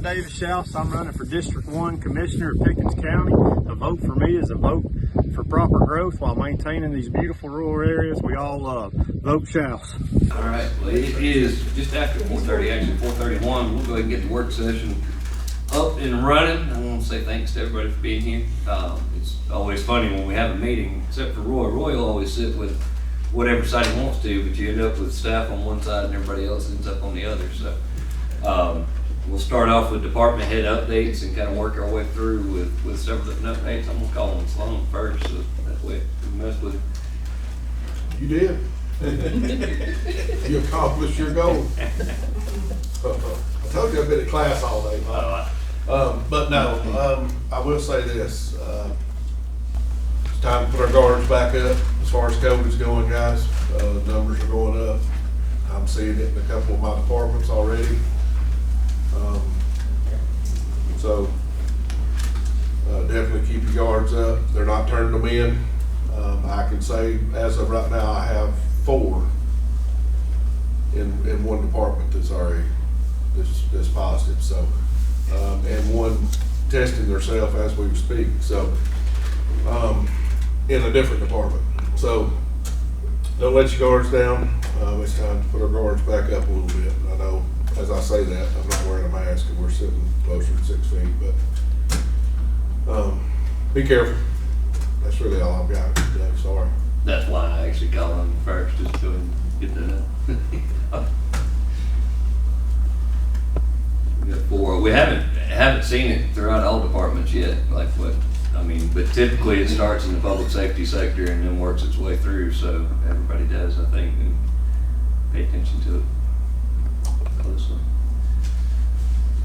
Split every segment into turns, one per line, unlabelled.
Davis Shouse. I'm running for District 1 Commissioner of Pickens County. A vote for me is a vote for proper growth while maintaining these beautiful rural areas we all love. Vote Shouse.
All right, well, it is just after 4:30, actually 4:31. We'll go ahead and get the work session up and running. I want to say thanks to everybody for being here. It's always funny when we have a meeting, except for Roy. Roy will always sit with whatever side he wants to, but you end up with staff on one side and everybody else ends up on the other. So we'll start off with department head updates and kind of work our way through with several different updates. I'm gonna call on Sloan first, so that way we mess with it.
You did. You accomplished your goal. I told you I've been at class all day. But no, I will say this. It's time to put our guards back up as far as COVID is going, guys. Numbers are going up. I'm seeing it in a couple of my departments already. So definitely keep your guards up. They're not turning them in. I can say as of right now, I have 4 in one department that's already that's positive. So and one testing themselves as we speak. So in a different department. So don't let your guards down. It's time to put our guards back up a little bit. I know as I say that, I'm not wearing a mask and we're sitting closer to 6 feet, but be careful. That's really all I've got today. Sorry.
That's why I actually called him first, just to get that up. We got 4. We haven't seen it throughout all departments yet. Like what I mean, but typically it starts in the public safety sector and then works its way through. So everybody does, I think, and pay attention to it closely.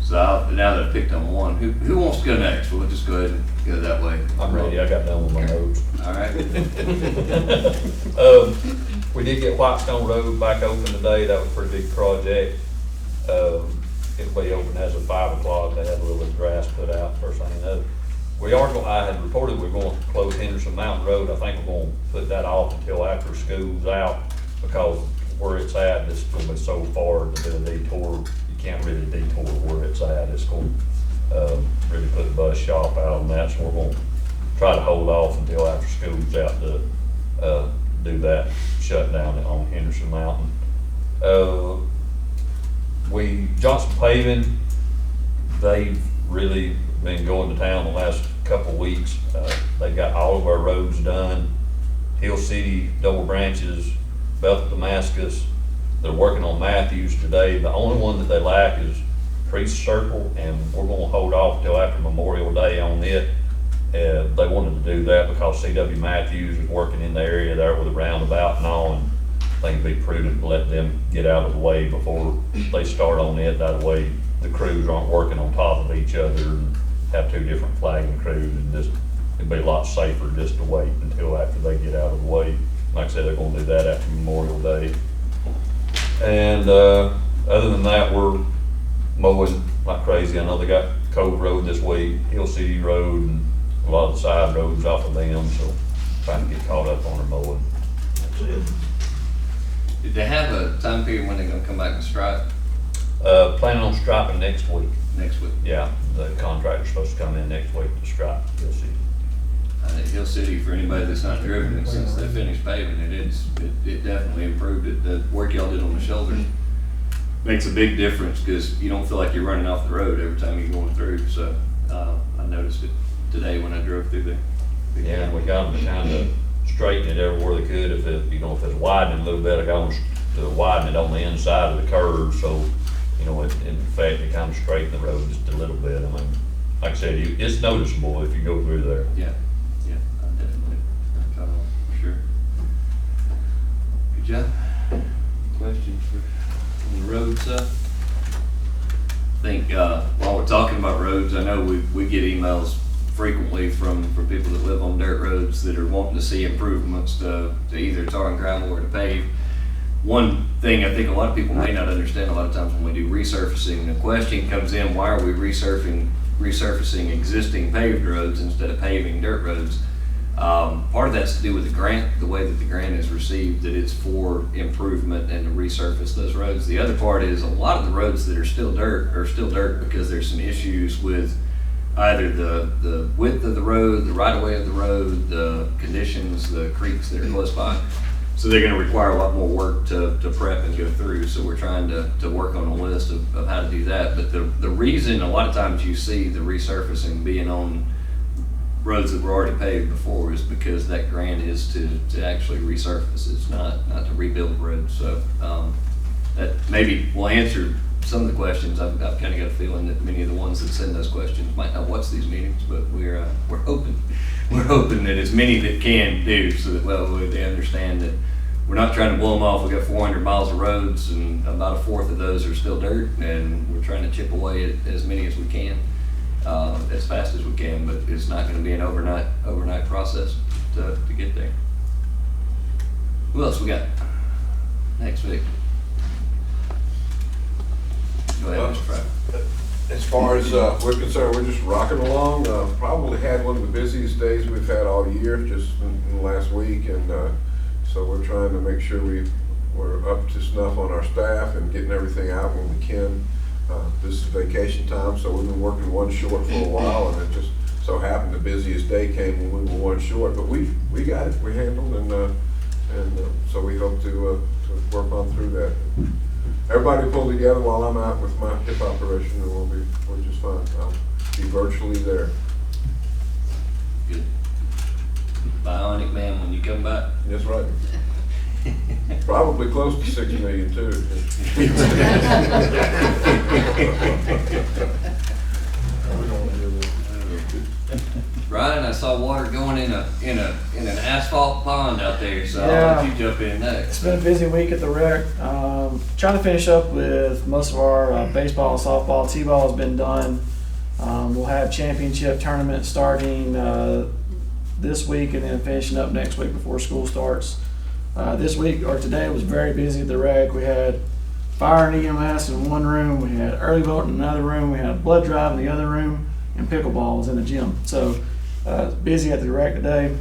So now that I picked on one, who wants to go next? We'll just go ahead and go that way.
I'm ready. I got done with my notes.
All right.
We did get Whitestone Road back open today. That was a pretty big project. It'll be open as of 5 o'clock. They had a little bit of grass put out first thing you know. I had reported we're going to close Henderson Mountain Road. I think we're going to put that off until after school's out because where it's at, it's going to be so far to do a detour. You can't really detour where it's at. It's going to really put the bus shop out on that. So we're going to try to hold off until after school's out to do that, shut down on Henderson Mountain. Johnson Paving, they've really been going to town the last couple of weeks. They got all of our roads done. Hill City, Double Branches, Belt of Damascus. They're working on Matthews today. The only one that they lack is Priest Circle, and we're going to hold off until after Memorial Day on it. They wanted to do that because C.W. Matthews is working in the area there with a roundabout and all, and I think it'd be prudent to let them get out of the way before they start on it. That way the crews aren't working on top of each other and have 2 different flagging crews, and just it'd be a lot safer just to wait until after they get out of the way. Like I said, they're going to do that after Memorial Day. And other than that, we're mowing like crazy. I know they got Cove Road this week, Hill City Road, and a lot of the side roads off of them, so trying to get caught up on their mowing. That's it.
Did they have a time period when they're going to come back and stripe?
Planning on striping next week.
Next week.
Yeah, the contractor's supposed to come in next week to stripe Hill City.
I think Hill City, for anybody that's not driven it since they finished paving it, it definitely improved it. The work y'all did on the shoulders makes a big difference because you don't feel like you're running off the road every time you're going through. So I noticed it today when I drove through there.
Yeah, we got them to kind of straighten it everywhere they could. If it's widening a little bit, I got them to widen it on the inside of the curve. So, in fact, it kind of straightened the road just a little bit. I mean, like I said, it's noticeable if you go through there.
Yeah, I definitely. For sure. Good job. Questions on the road stuff? I think while we're talking about roads, I know we get emails frequently from people that live on dirt roads that are wanting to see improvements to either tar and gravel or to pave. One thing I think a lot of people may not understand a lot of times when we do resurfacing, the question comes in, why are we resurfacing existing paved roads instead of paving dirt roads? Part of that's to do with the grant, the way that the grant is received, that it's for improvement and to resurface those roads. The other part is a lot of the roads that are still dirt because there's some issues with either the width of the road, the right of way of the road, the conditions, the creeks that are close by. So they're gonna require a lot more work to prep and go through. So we're trying to work on a list of how to do that. But the reason a lot of times you see the resurfacing being on roads that were already paved before is because that grant is to actually resurface. It's not to rebuild roads. So that maybe will answer some of the questions. I've kind of got a feeling that many of the ones that send those questions might not watch these meetings, but we're hoping that as many that can do, so that they understand that we're not trying to blow them off. We've got 400 miles of roads, and about a fourth of those are still dirt, and we're trying to chip away at as many as we can, as fast as we can. But it's not going to be an overnight process to get there. Who else we got next week? Go ahead, Mr. Pratt.
As far as we're concerned, we're just rocking along. Probably had one of the busiest days we've had all year, just in the last week, and so we're trying to make sure we're up to snuff on our staff and getting everything out when we can. This is vacation time, so we've been working one short for a while, and it just so happened the busiest day came when we were one short. But we got it, we handled, and so we hope to work on through that. Everybody pull together while I'm out with my hip operation, and we're just fine. I'll be virtually there.
Good. Bionic man when you come back.
That's right. Probably close to 6 million too.
Ryan, I saw water going in an asphalt pond out there, so
Yeah.
I'll let you jump in next.
It's been a busy week at the rec. Trying to finish up with most of our baseball and softball. T-ball has been done. We'll have championship tournament starting this week and then finishing up next week before school starts. This week or today was very busy at the rec. We had fire and EMS in one room. We had early vote in another room. We had blood drive in the other room, and pickleball was in the gym. So busy at the rec today.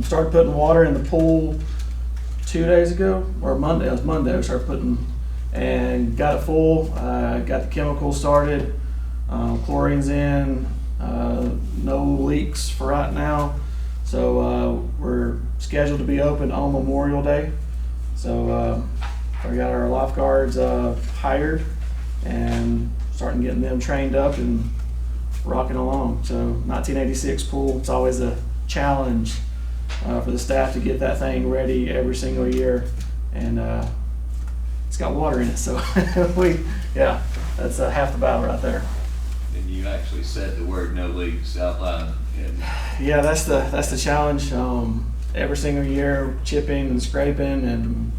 Started putting water in the pool 2 days ago, or Monday. It was Monday. We started putting and got it full. Got the chemicals started. Chlorine's in. No leaks for right now. So we're scheduled to be open on Memorial Day. So we got our lifeguards hired and starting getting them trained up and rocking along. So 1986 pool, it's always a challenge for the staff to get that thing ready every single year, and it's got water in it, so that's half the battle right there.
And you actually said the word "no leaks" out loud.
Yeah, that's the challenge. Every single year, chipping and scraping, and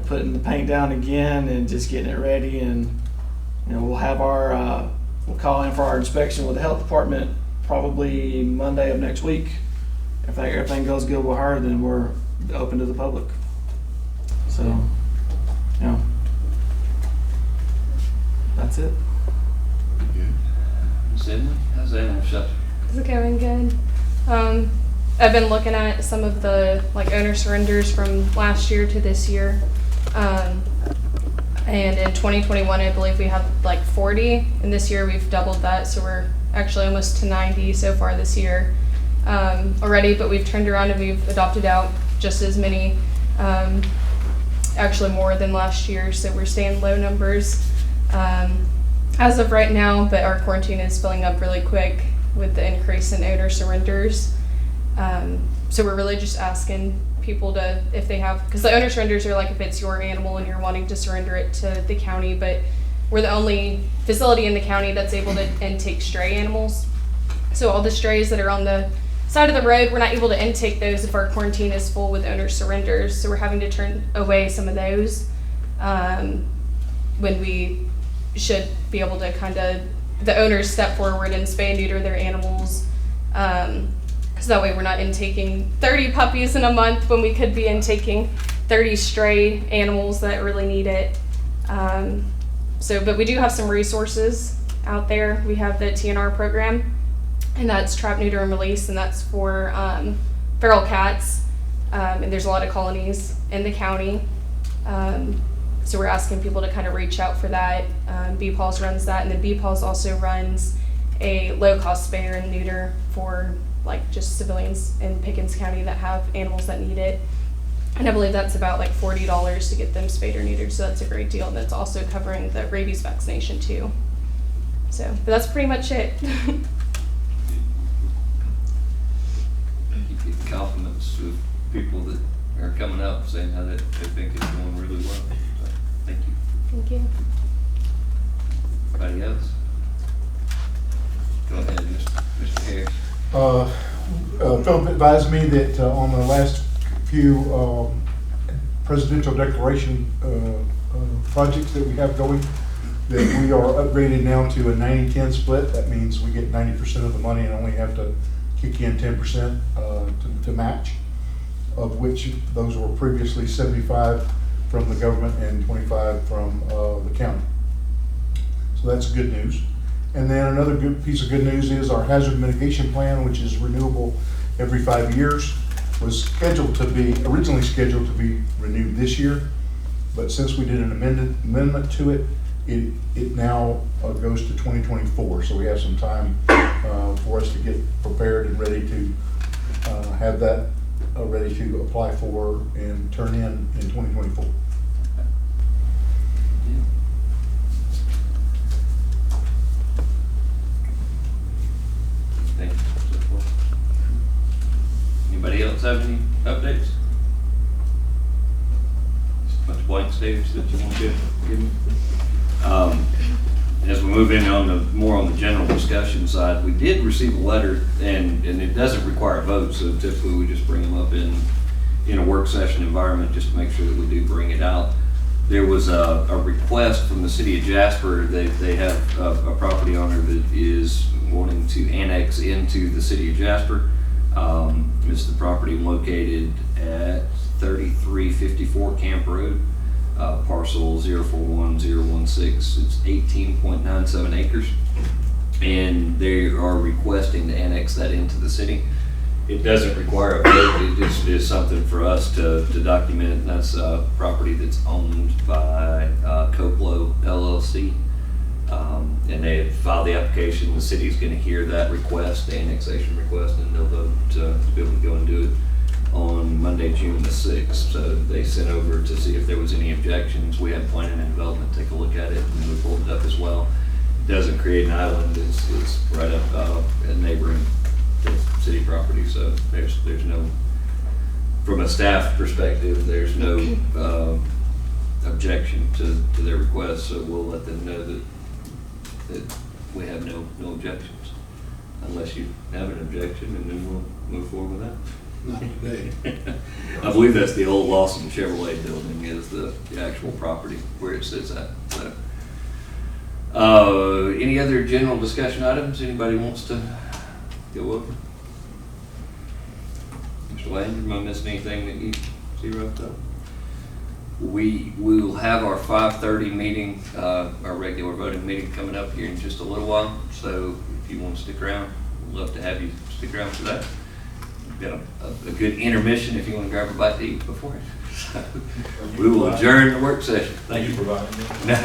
putting the paint down again, and just getting it ready. And we'll have our we'll call in for our inspection with the health department probably Monday of next week. If everything goes good with her, then we're open to the public. So, that's it.
Sydney, how's that animal shelter?
Is it going good? I've been looking at some of the owner surrenders from last year to this year. And in 2021, I believe we had 40, and this year we've doubled that, so we're actually almost to 90 so far this year already, but we've turned around and we've adopted out just as many, actually more than last year, so we're staying low numbers as of right now, but our quarantine is filling up really quick with the increase in owner surrenders. So we're really just asking people to, if they have, because the owner surrenders are if it's your animal and you're wanting to surrender it to the county, but we're the only facility in the county that's able to intake stray animals. So all the strays that are on the side of the road, we're not able to intake those if our quarantine is full with owner surrenders. So we're having to turn away some of those when we should be able to the owners step forward and spay and neuter their animals. So that way we're not intaking 30 puppies in a month when we could be intaking 30 stray animals that really need it. But we do have some resources out there. We have the TNR program, and that's trap, neuter, and release, and that's for feral cats. And there's a lot of colonies in the county. So we're asking people to kind of reach out for that. BPAWS runs that, and then BPAWS also runs a low-cost spay and neuter for like just civilians in Pickens County that have animals that need it. And I believe that's about like $40 to get them spayed or neutered, so that's a great deal. And that's also covering the rabies vaccination too. So, but that's pretty much it.
Keep getting compliments of people that are coming up saying how that they think it's going really well. So, thank you.
Thank you.
Anybody else? Go ahead, Mr. Harris.
Philip advised me that on the last few presidential declaration projects that we have going, that we are upgraded now to a 90-10 split. That means we get 90% of the money and only have to kick in 10% to match, of which those were previously 75 from the government and 25 from the county. So that's good news. And then another good piece of good news is our hazard mitigation plan, which is renewable every 5 years, was originally scheduled to be renewed this year, but since we did an amendment to it, it now goes to 2024. So we have some time for us to get prepared and ready to have that ready to apply for and turn in 2024.
Thank you. Anybody else have any updates? Just a bunch of blank statements that you want to give me? As we move in more on the general discussion side, we did receive a letter, and it doesn't require a vote, so typically we just bring them up in a work session environment just to make sure that we do bring it out. There was a request from the city of Jasper. They have a property owner that is wanting to annex into the city of Jasper. It's the property located at 3354 Camp Road, parcel 041016. It's 18.97 acres, and they are requesting to annex that into the city. It doesn't require a vote. It just is something for us to document. And that's a property that's owned by Coplo LLC. And they have filed the application. The city's going to hear that request, the annexation request, and they'll vote to be able to go and do it on Monday, June the 6th. So they sent over to see if there was any objections. We had planning and development take a look at it, and we pulled it up as well. It doesn't create an island. It's right up a neighboring city property. So there's no, from a staff perspective, there's no objection to their request. So we'll let them know that we have no objections, unless you have an objection, and then we'll move forward with that.
Not today.
I believe that's the old Lawson Chevrolet building is the actual property where it sits at. So, any other general discussion items anybody wants to go over? Mr. Landry, am I missing anything that you see wrapped up? We will have our 5:30 meeting, our regular voting meeting coming up here in just a little while. So if you want to stick around, we'd love to have you stick around for that. We've got a good intermission if you want to grab a bite to eat before it. So we will adjourn the work session. Thank you.
Providing me.
No.